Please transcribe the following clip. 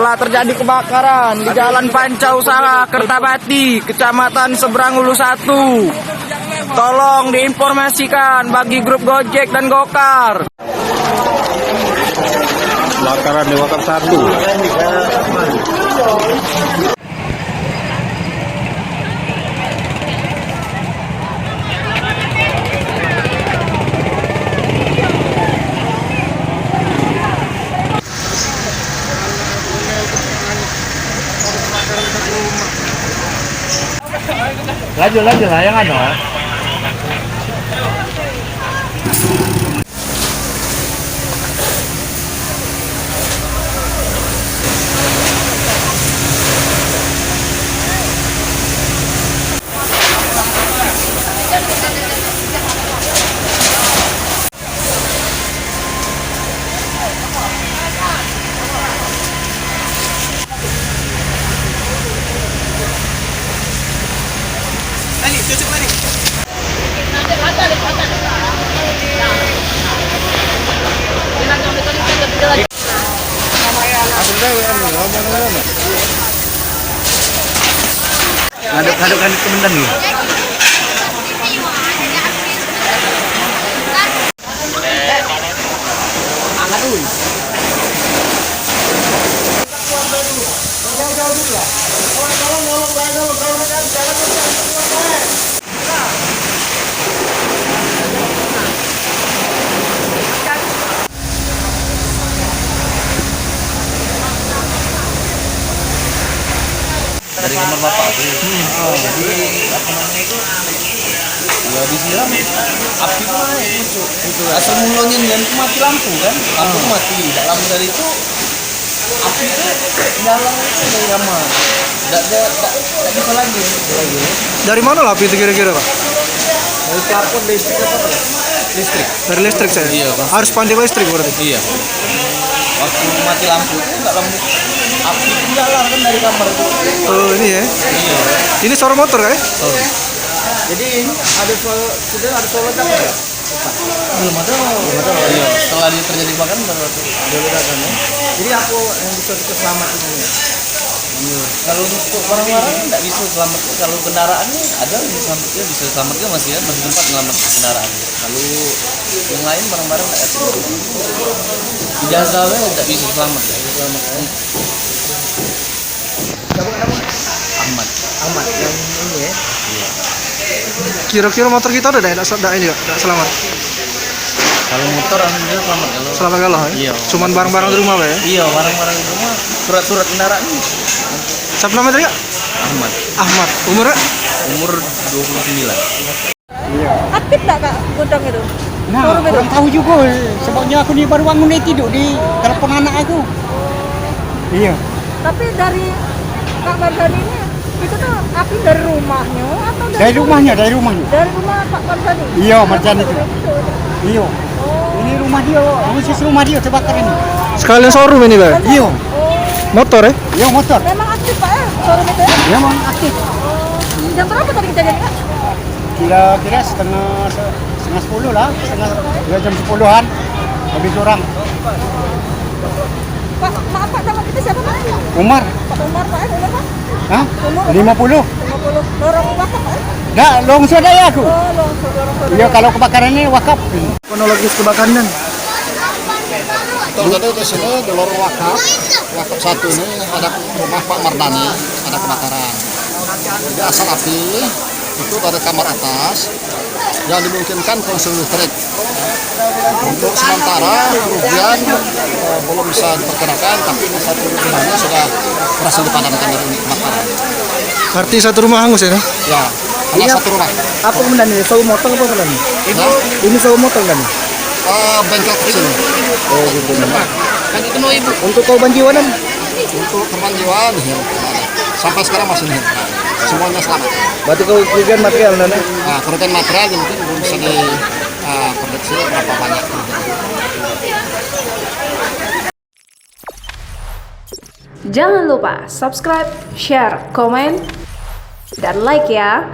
telah terjadi kebakaran di Jalan Panca Usaha Kertabati, Kecamatan Seberang Hulu 1. Tolong diinformasikan bagi grup Gojek dan Gokar. Kebakaran di Wakaf 1. Lanjut lah yang anu. Ngaduk-ngaduk kemendan nih. Dari kamar bapak tuh. Jadi apa namanya itu? Ya disiram api itu muncul. Asal mulanya nian itu mati lampu kan? Lampu mati. Tidak lama dari itu api itu nyala itu dari kamar. Tidak bisa lagi. Dari mana lah api itu kira-kira, Pak? Dari plafon listrik apa ya? Listrik. Dari listrik saya? Iya, Pak. Harus pandai listrik berarti? Iya. Waktu mati lampu itu nggak lampu api itu nyala kan dari kamar itu. Oh ini ya? Iya. Ini suara motor kan? Oh. Jadi ini sudah ada solar apa ya? Belum ada. Iya. Setelah dia terjadi kebakaran baru ledakan ya. Jadi aku yang bisa kita selamatin ini. Iya. Kalau untuk barang-barang nggak bisa selamat. Kalau kendaraannya ada yang selamatnya bisa selamatnya masih tempat selamat kendaraan. Kalau yang lain barang-barang nggak ada. Ijazahnya nggak bisa selamat ya. Ahmad yang ini ya. Iya. Kira-kira motor kita udah tidak ini nggak selamat? Kalau motor alhamdulillah selamat kalau. Selamat kalah ya? Iya. Cuman barang-barang di rumah Pak ya? Iya, barang-barang di rumah, surat-surat kendaraan. Siapa nama tadi? Ahmad. Ahmad. Umurnya? Umur 29. Aktif nggak Kak gudang itu? Nah, kurang tahu juga. Sebabnya aku ni baru bangun dia tidur di telepon anak aku. Iya. Tapi dari Kak Barzani ini itu tuh api dari rumahnya atau Dari rumahnya. Dari rumah Pak Barzani? Iya, Barzani itu. Itu. Iya. Ini rumah dia, khusus rumah dia terbakar ini. Sekalian showroom ini Pak? Iya. Motor ya? Iya, motor. Memang aktif Pak ya showroom itu ya? Iya, memang aktif. Jam berapa tadi kejadiannya Kak? Kira-kira setengah 10 lah, setengah jam 10-an. Habis orang. Pak, maaf Pak, nama kita siapa Pak? Umar. Pak Umar Pak, umur Pak? Hah? Umur 50. 50. Lorong wakaf Pak? Dah, longsor dah ya aku. Oh, lorong. Iya, kalau kebakaran ini wakaf. Kronologis kebakaran. Jadi di sini di lorong wakaf 1 ini ada rumah Pak Mardani, ada kebakaran. Jadi asal api itu dari kamar atas yang dimungkinkan konsul listrik. Untuk sementara kerugian belum bisa diperkirakan, tapi ini satu rumahnya sudah berhasil dipadamkan dari unit kebakaran. Berarti satu rumah hangus ya? Ya, hanya satu rumah. Apa kemudian ini? Sawu motor apa kan? Nah, Ini sawu motor kan? bengkel kecil. Oh gitu. Kan itu mau ibu. Untuk korban jiwa dan? Untuk korban jiwa nihil. Sampai sekarang masih nihil. Semuanya selamat. Berarti kerugian material dan? Nah, kerugian material mungkin belum bisa diprediksi berapa banyak. Jangan lupa subscribe, share, komen, dan like ya.